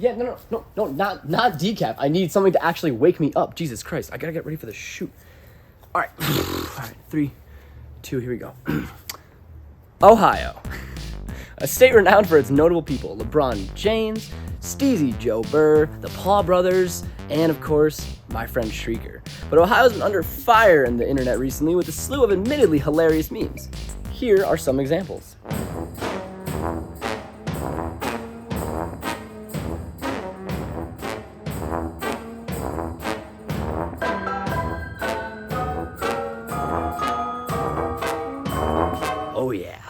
Yeah, no, not decaf. I need something to actually wake me up. Jesus Christ, I gotta get ready for the shoot. All right, all right, 3, 2, here we go. Ohio, a state renowned for its notable people: LeBron James, Steezy Joe Burr, the Paul brothers, and of course, my friend Shrieker. But Ohio's been under fire in the internet recently with a slew of admittedly hilarious memes. Here are some examples. Oh yeah,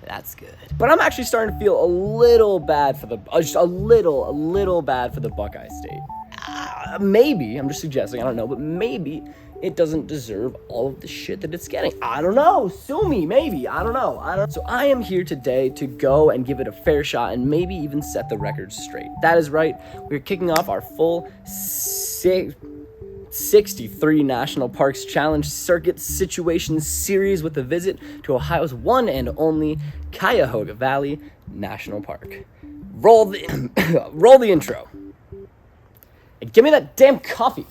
that's good. But I'm actually starting to feel a little bad for the, just a little bad for the Buckeye State. Maybe, I'm just suggesting, I don't know, but maybe it doesn't deserve all of the shit that it's getting. I don't know, sue me, maybe, I don't know. So I am here today to go and give it a fair shot and maybe even set the record straight. That is right, we're kicking off our full 63 National Parks Challenge Circuit Situation Series with a visit to Ohio's one and only Cuyahoga Valley National Park. Roll the intro. And give me that damn coffee.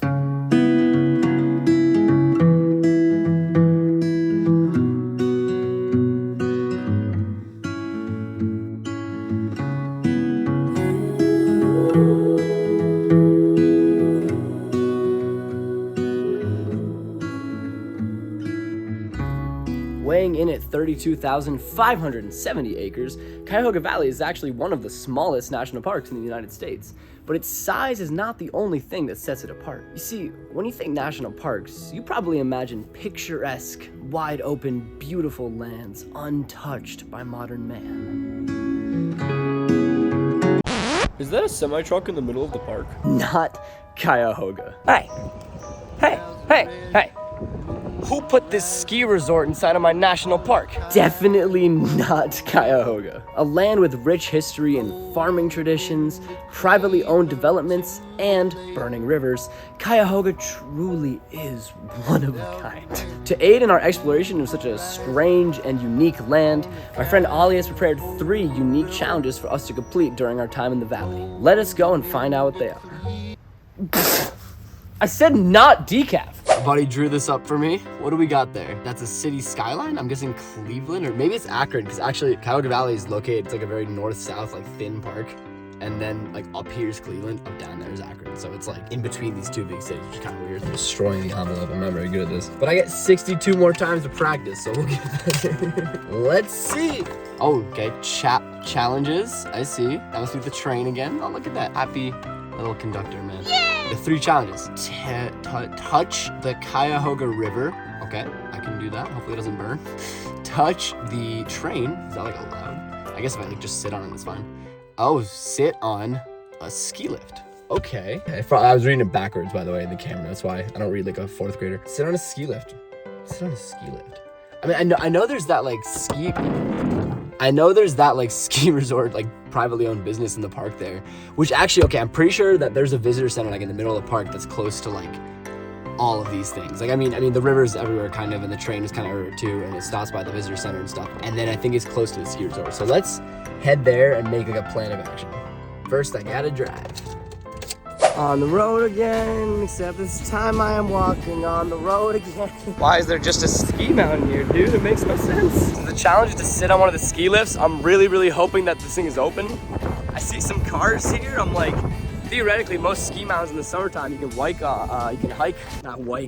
Weighing in at 32,570 acres, Cuyahoga Valley is actually one of the smallest national parks in the United States. But its size is not the only thing that sets it apart. You see, when you think national parks, you probably imagine picturesque, wide open, beautiful lands untouched by modern man. Is that a semi-truck in the middle of the park? Not Cuyahoga. Hey! Who put this ski resort inside of my national park? Definitely not Cuyahoga. A land with rich history and farming traditions, privately owned developments, and burning rivers, Cuyahoga truly is one of a kind. To aid in our exploration of such a strange and unique land, my friend Ollie has prepared 3 unique challenges for us to complete during our time in the valley. Let us go and find out what they are. I said not decaf. Buddy drew this up for me. What do we got there? That's a city skyline? I'm guessing Cleveland, or maybe it's Akron, because actually Cuyahoga Valley is located, it's like a very north-south, like thin park. And then like up here's Cleveland, up down there is Akron. So it's like in between these 2 big cities, which is kind of weird. Destroying the envelope, I'm not very good at this. But I get 62 more times to practice, so we'll get that. Let's see. Oh, okay, challenges, I see. That must be the train again. Oh, look at that, happy little conductor, man. Yay! The 3 challenges. Touch the Cuyahoga River. Okay, I can do that. Hopefully it doesn't burn. Touch the train. Is that like allowed? I guess if I like just sit on it, it's fine. Oh, sit on a ski lift. Okay. I was reading it backwards, by the way, in the camera. That's why I don't read like a 4th grader. Sit on a ski lift. Sit on a ski lift. I mean, I know there's that like ski resort, like privately owned business in the park there, which actually, okay, I'm pretty sure that there's a visitor center like in the middle of the park that's close to like all of these things. Like, I mean, the river's everywhere kind of, and the train is kind of everywhere too, and it stops by the visitor center and stuff. And then I think it's close to the ski resort. So let's head there and make like a plan of action. First, I gotta drive. On the road again, except this time I am walking on the road again. Why is there just a ski mountain here, dude? It makes no sense. So the challenge is to sit on one of the ski lifts. I'm really hoping that this thing is open. I see some cars here. I'm like, theoretically, most ski mountains in the summertime, you can walk,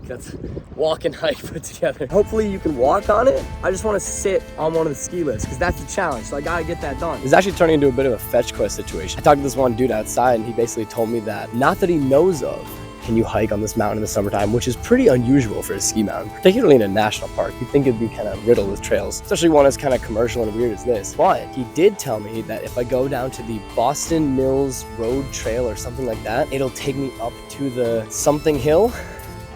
that's walk and hike put together. Hopefully you can walk on it. I just want to sit on one of the ski lifts because that's the challenge, so I gotta get that done. It's actually turning into a bit of a fetch quest situation. I talked to this one dude outside and he basically told me that, not that he knows of, can you hike on this mountain in the summertime, which is pretty unusual for a ski mountain, particularly in a national park. You'd think it'd be kind of riddled with trails, especially one as kind of commercial and weird as this. But he did tell me that if I go down to the Boston Mills Road Trail or something like that, it'll take me up to the something hill,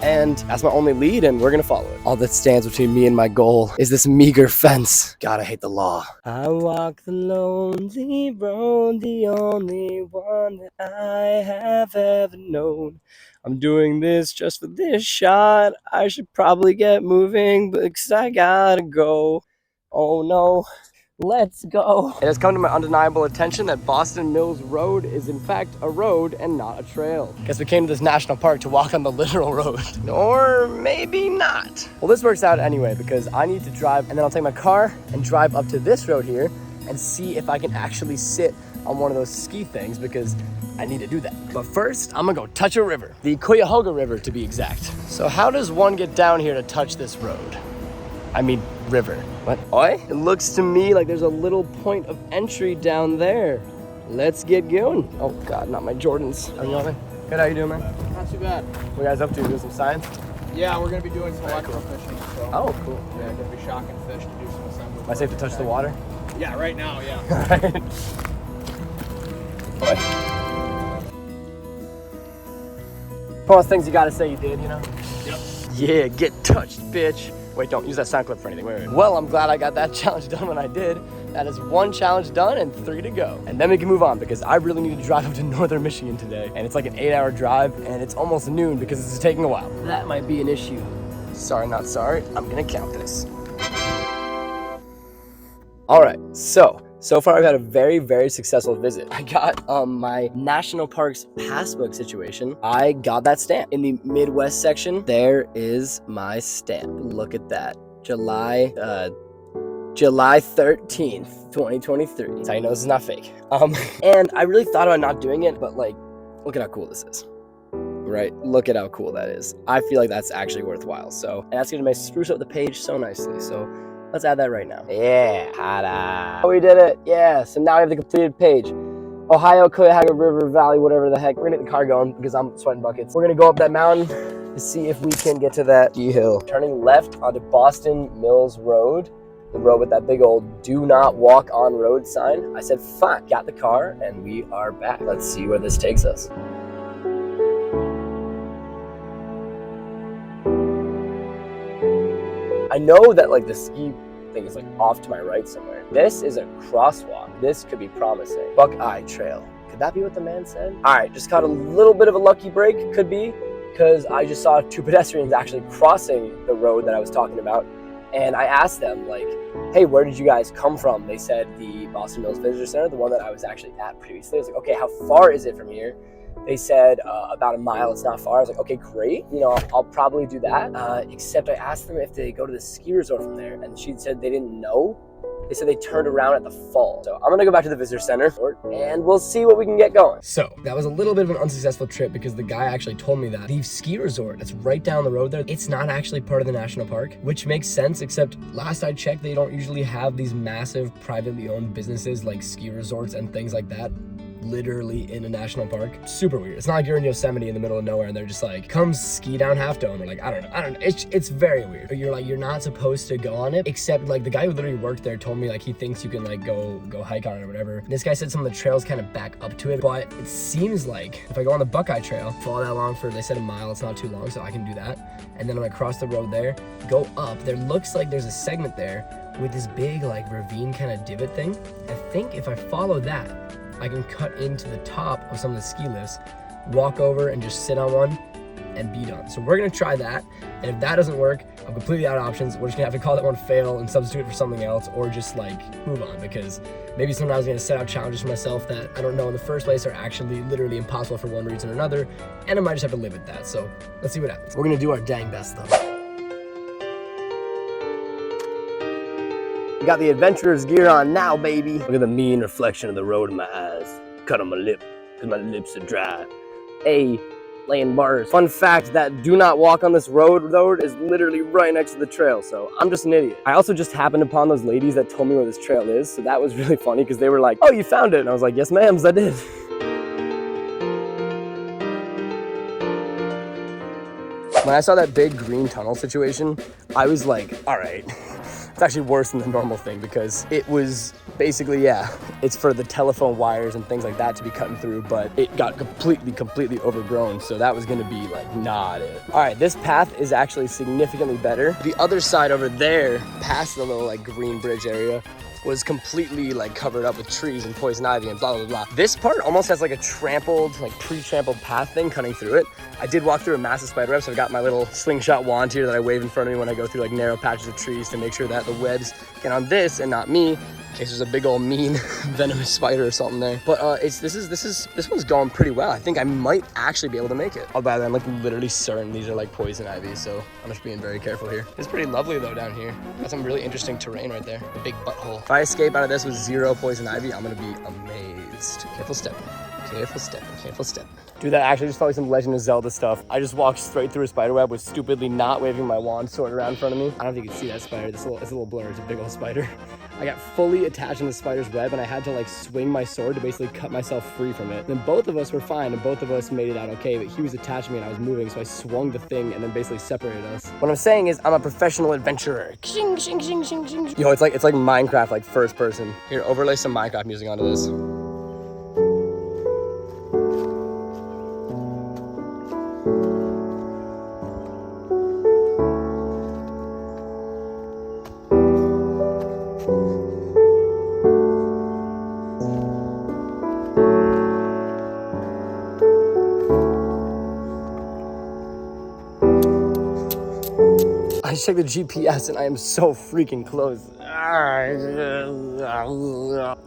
and that's my only lead, and we're gonna follow it. All that stands between me and my goal is this meager fence. God, I hate the law. I walk the lonely road, the only one that I have ever known. I'm doing this just for this shot. I should probably get moving, because I gotta go. Oh no, Let's go. It has come to my undeniable attention that Boston Mills Road is in fact a road and not a trail. Guess we came to this national park to walk on the literal road. Or maybe not. Well, this works out anyway because I need to drive and then I'll take my car and drive up to this road here and see if I can actually sit on one of those ski things because I need to do that. But first, I'm gonna go touch a river. The Cuyahoga River to be exact. So how does one get down here to touch this road? I mean, river. What? Oi? It looks to me like there's a little point of entry down there. Let's get going. Oh God, not my Jordans. How you doing? Good, how you doing, man? Not too bad. What you guys up to? Doing some science? Yeah, we're gonna be doing some electro fishing. So. Oh, cool. Yeah, gonna be shocking fish to do some assembly. Am I safe to touch the water? Yeah, right now, yeah. Alright. Most things you gotta say you did, you know? Yep. Yeah, get touched, bitch. Wait, don't use that sound clip for anything. Wait. Well, I'm glad I got that challenge done when I did. That is 1 challenge done and 3 to go. And then we can move on because I really need to drive up to Northern Michigan today. And it's like an 8-hour drive and it's almost noon because this is taking a while. That might be an issue. Sorry, not sorry. I'm gonna count this. All right, so far I've had a very, very successful visit. I got my national parks passbook situation. I got that stamp. In the Midwest section, there is my stamp. Look at that. July 13th, 2023. That's how you know this is not fake. And I really thought about not doing it, but like, look at how cool this is. Right? Look at how cool that is. I feel like that's actually worthwhile. So, and that's gonna spruce up the page so nicely. So let's add that right now. Yeah, ta-da. We did it, yeah. So now we have the completed page. Ohio, Cuyahoga River Valley, whatever the heck. We're gonna get the car going because I'm sweating buckets. We're gonna go up that mountain to see if we can get to that ski hill. Turning left onto Boston Mills Road, the road with that big old do not walk on road sign. I said, fine, got the car and we are back. Let's see where this takes us. I know that like the ski thing is like off to my right somewhere. This is a crosswalk. This could be promising. Buckeye Trail. Could that be what the man said? All right, just caught a little bit of a lucky break. Could be, because I just saw 2 pedestrians actually crossing the road that I was talking about. And I asked them like, hey, where did you guys come from? They said the Boston Mills Visitor Center, the one that I was actually at previously. I was like, okay, how far is it from here? They said about a mile, it's not far. I was like, okay, great. You know, I'll probably do that. Except I asked them if they go to the ski resort from there. And she said they didn't know. They said they turned around at the fall. So I'm gonna go back to the visitor center and we'll see what we can get going. So that was a little bit of an unsuccessful trip because the guy actually told me that the ski resort that's right down the road there, it's not actually part of the national park, which makes sense, except last I checked, they don't usually have these massive privately owned businesses like ski resorts and things like that literally in a national park. Super weird. It's not like you're in Yosemite in the middle of nowhere and they're just like, come ski down Half Dome, or like, I don't know. It's very weird. You're like, you're not supposed to go on it, except like the guy who literally worked there told me like he thinks you can like go hike on it or whatever. And this guy said some of the trails kind of back up to it, but it seems like if I go on the Buckeye Trail, follow that long for, they said a mile, it's not too long, so I can do that. And then I'm gonna cross the road there, go up. There looks like there's a segment there with this big like ravine kind of divot thing. I think if I follow that, I can cut into the top of some of the ski lifts, walk over and just sit on one and be done. So we're gonna try that. And if that doesn't work, I'm completely out of options. We're just gonna have to call that one fail and substitute it for something else, or just like move on, because maybe sometimes I'm gonna set out challenges for myself that I don't know in the first place are actually literally impossible for one reason or another. And I might just have to live with that. So let's see what happens. We're gonna do our dang best though. Got the adventurer's gear on now, baby. Look at the mean reflection of the road in my eyes. Cut on my lip, because my lips are dry. Hey, laying bars. Fun fact, that do not walk on this road is literally right next to the trail, so I'm just an idiot. I also just happened upon those ladies that told me where this trail is, so that was really funny, because they were like, oh, you found it? And I was like, yes, ma'ams, I did. When I saw that big green tunnel situation, I was like, all right. It's actually worse than the normal thing because it was basically, yeah, it's for the telephone wires and things like that to be cutting through, but it got completely overgrown. So that was gonna be like not it. All right, this path is actually significantly better. The other side over there, past the little like green bridge area, was completely like covered up with trees and poison ivy and blah, blah, blah. This part almost has like a trampled, like pre-trampled path thing cutting through it. I did walk through a massive spider web, so I've got my little slingshot wand here that I wave in front of me when I go through like narrow patches of trees to make sure that the webs get on this and not me. in case there's a big old mean venomous spider or something there. But this one's going pretty well. I think I might actually be able to make it. Although I'm like literally certain these are like poison ivy, so I'm just being very careful here. It's pretty lovely though down here. Got some really interesting terrain right there. A big butthole. If I escape out of this with 0 poison ivy, I'm gonna be amazed. Careful step. Careful step. Careful step. Dude, that actually just felt like some Legend of Zelda stuff. I just walked straight through a spider web with stupidly not waving my wand sword around in front of me. I don't think you can see that spider. It's a little blurry. It's a big old spider. I got fully attached in the spider's web and I had to like swing my sword to basically cut myself free from it. Then both of us were fine and both of us made it out okay, but he was attaching me and I was moving, so I swung the thing and then basically separated us. What I'm saying is I'm a professional adventurer. Yo, it's like Minecraft, like first person. Here, overlay some Minecraft music onto this. I just checked the GPS and I am so freaking close. I'm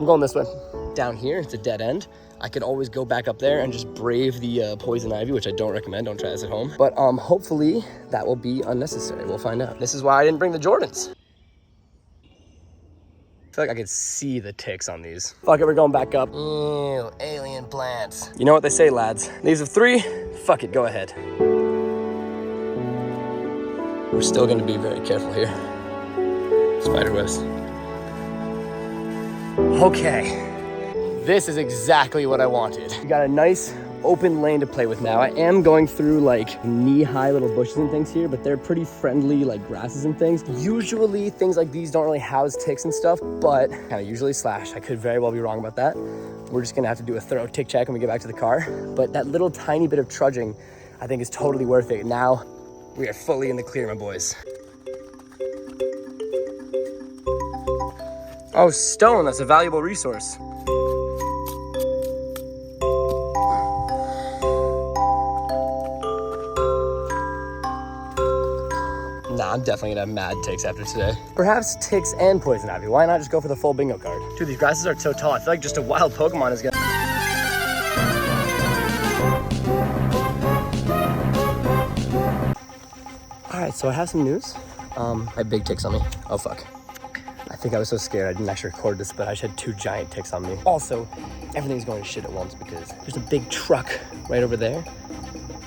going this way. Down here, it's a dead end. I could always go back up there and just brave the poison ivy, which I don't recommend. Don't try this at home. But hopefully that will be unnecessary. We'll find out. This is why I didn't bring the Jordans. I feel like I could see the ticks on these. Fuck it, we're going back up. Ew, alien plants. You know what they say, lads. Leaves of 3, fuck it, go ahead. We're still gonna be very careful here. Spider webs. Okay, this is exactly what I wanted. We got a nice open lane to play with now. I am going through like knee-high little bushes and things here, but they're pretty friendly like grasses and things. Usually things like these don't really house ticks and stuff, but kind of usually slash. I could very well be wrong about that. We're just gonna have to do a thorough tick check when we get back to the car. But that little tiny bit of trudging, I think is totally worth it. Now, we are fully in the clear, my boys. Oh, stone, that's a valuable resource. Nah, I'm definitely gonna have mad ticks after today. Perhaps ticks and poison ivy. Why not just go for the full bingo card? Dude, these grasses are so tall. I feel like just a wild Pokemon is gonna... Alright, so I have some news. I had big ticks on me. Oh, fuck. I think I was so scared I didn't actually record this, but I just had 2 giant ticks on me. Also, everything's going to shit at once because there's a big truck right over there.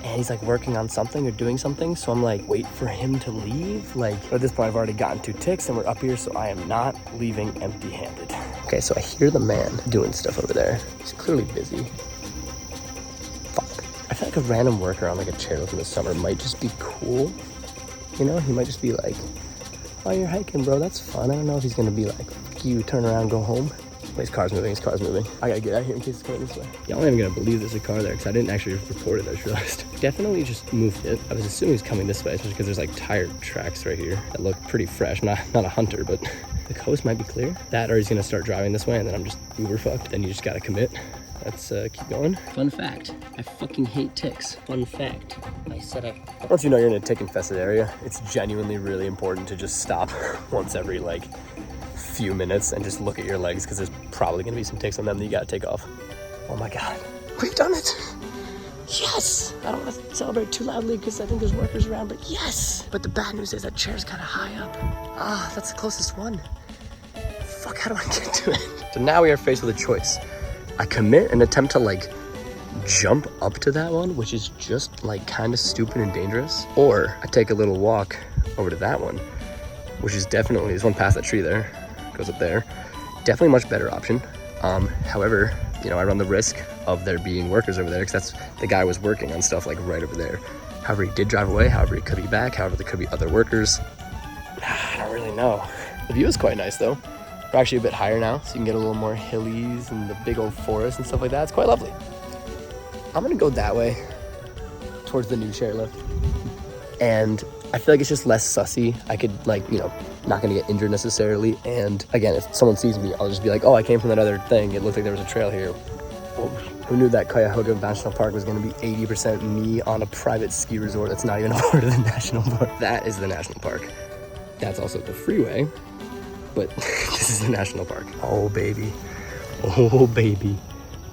And he's like working on something or doing something. So I'm like, wait for him to leave. Like, at this point, I've already gotten 2 ticks and we're up here, so I am not leaving empty-handed. Okay, so I hear the man doing stuff over there. He's clearly busy. Fuck. I feel like a random worker on like a chairlift in the summer might just be cool. You know, he might just be like, oh, you're hiking, bro, that's fun. I don't know if he's gonna be like, fuck you, turn around, go home. Wait, his car's moving, his car's moving. I gotta get out of here in case it's coming this way. Y'all aren't even gonna believe there's a car there because I didn't actually record it, I just realized. Definitely just moved it. I was assuming he's coming this way, especially because there's like tire tracks right here that look pretty fresh. Not a hunter, but the coast might be clear. That or he's gonna start driving this way and then I'm just uber fucked. Then you just gotta commit. Let's keep going. Fun fact, I fucking hate ticks. Fun fact, I said I... Once you know you're in a tick-infested area, it's genuinely really important to just stop once every like few minutes and just look at your legs because there's probably gonna be some ticks on them that you gotta take off. Oh my God, we've done it. Yes! I don't want to celebrate too loudly because I think there's workers around, but yes! But the bad news is that chair's kind of high up. Ah, that's the closest one. Fuck, how do I get to it? So now we are faced with a choice. I commit and attempt to like jump up to that one, which is just like kind of stupid and dangerous. Or I take a little walk over to that one, which is definitely, there's one past that tree there, goes up there. Definitely a much better option. However, you know, I run the risk of there being workers over there because that's the guy was working on stuff like right over there. However, he did drive away. However, he could be back. However, there could be other workers. I don't really know. The view is quite nice though. We're actually a bit higher now, so you can get a little more hillies and the big old forest and stuff like that. It's quite lovely. I'm gonna go that way towards the new chairlift. And I feel like it's just less sussy. I could like, you know, not gonna get injured necessarily. And again, if someone sees me, I'll just be like, oh, I came from that other thing. It looked like there was a trail here. Well, who knew that Cuyahoga National Park was gonna be 80% me on a private ski resort that's not even a part of the national park? That is the national park. That's also the freeway. but this is the national park. Oh, baby. Oh, baby.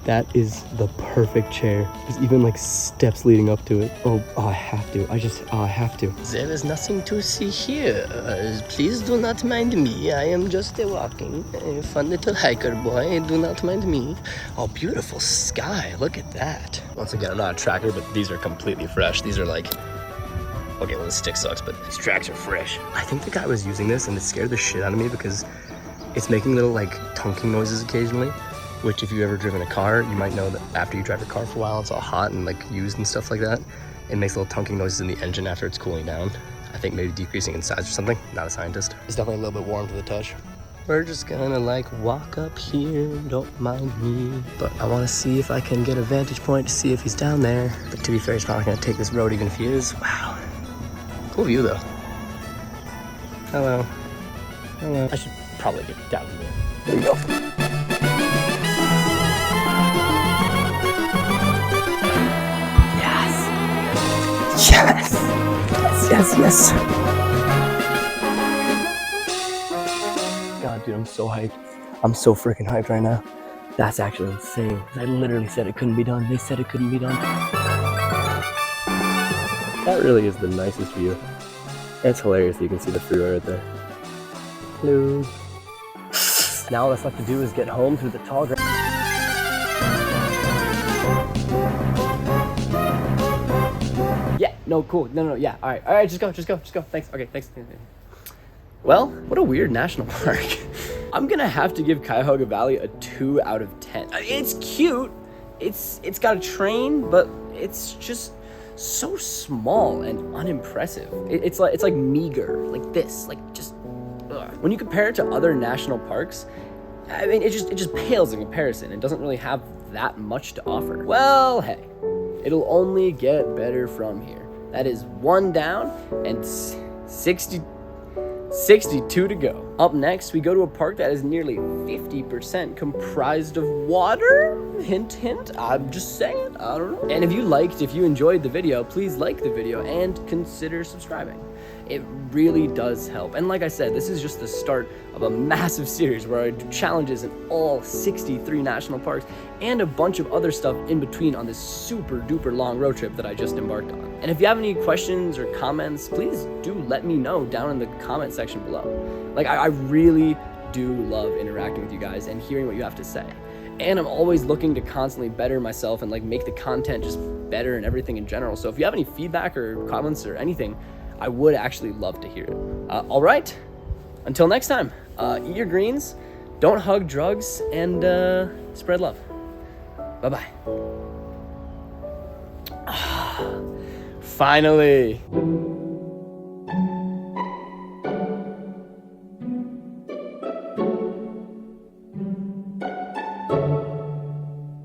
That is the perfect chair. There's even like steps leading up to it. Oh, I have to. I have to. There is nothing to see here. Please do not mind me. I am just walking. A fun little hiker boy. Do not mind me. Oh, beautiful sky. Look at that. Once again, I'm not a tracker, but these are completely fresh. These are like, okay, well, this stick sucks, but these tracks are fresh. I think the guy was using this and it scared the shit out of me because it's making little like tonking noises occasionally. Which if you've ever driven a car, you might know that after you drive your car for a while, it's all hot and like used and stuff like that. It makes little tonking noises in the engine after it's cooling down. I think maybe decreasing in size or something. Not a scientist. It's definitely a little bit warm to the touch. We're just gonna like walk up here, don't mind me. But I wanna see if I can get a vantage point to see if he's down there. But to be fair, he's probably gonna take this road even if he is. Wow. Cool view though. Hello. Hello. I should probably get down here. There you go. Yes! Yes, yes, yes! God, dude, I'm so hyped. I'm so freaking hyped right now. That's actually insane. I literally said it couldn't be done. They said it couldn't be done. That really is the nicest view. It's hilarious that you can see the freeway right there. Hello. Now all that's left to do is get home through the tall grass. Yeah, no, cool. No, yeah. All right, just go. Thanks. Okay, thanks. Well, what a weird national park. I'm gonna have to give Cuyahoga Valley a 2 out of 10. It's cute. It's got a train, but it's just so small and unimpressive. It's like meager, like this, like just. Ugh. When you compare it to other national parks, I mean, it just pales in comparison. It doesn't really have that much to offer. Well, hey. It'll only get better from here. That is 1 down and 62 to go. Up next, we go to a park that is nearly 50% comprised of water. Hint, hint. I'm just saying. I don't know. And if you enjoyed the video, please like the video and consider subscribing. It really does help. And like I said, this is just the start of a massive series where I do challenges in all 63 national parks and a bunch of other stuff in between on this super duper long road trip that I just embarked on. And if you have any questions or comments, please do let me know down in the comment section below. Like, I really do love interacting with you guys and hearing what you have to say. And I'm always looking to constantly better myself and like make the content just better and everything in general. So if you have any feedback or comments or anything, I would actually love to hear it. All right, until next time, eat your greens, don't hug drugs, and spread love. Bye-bye. Finally.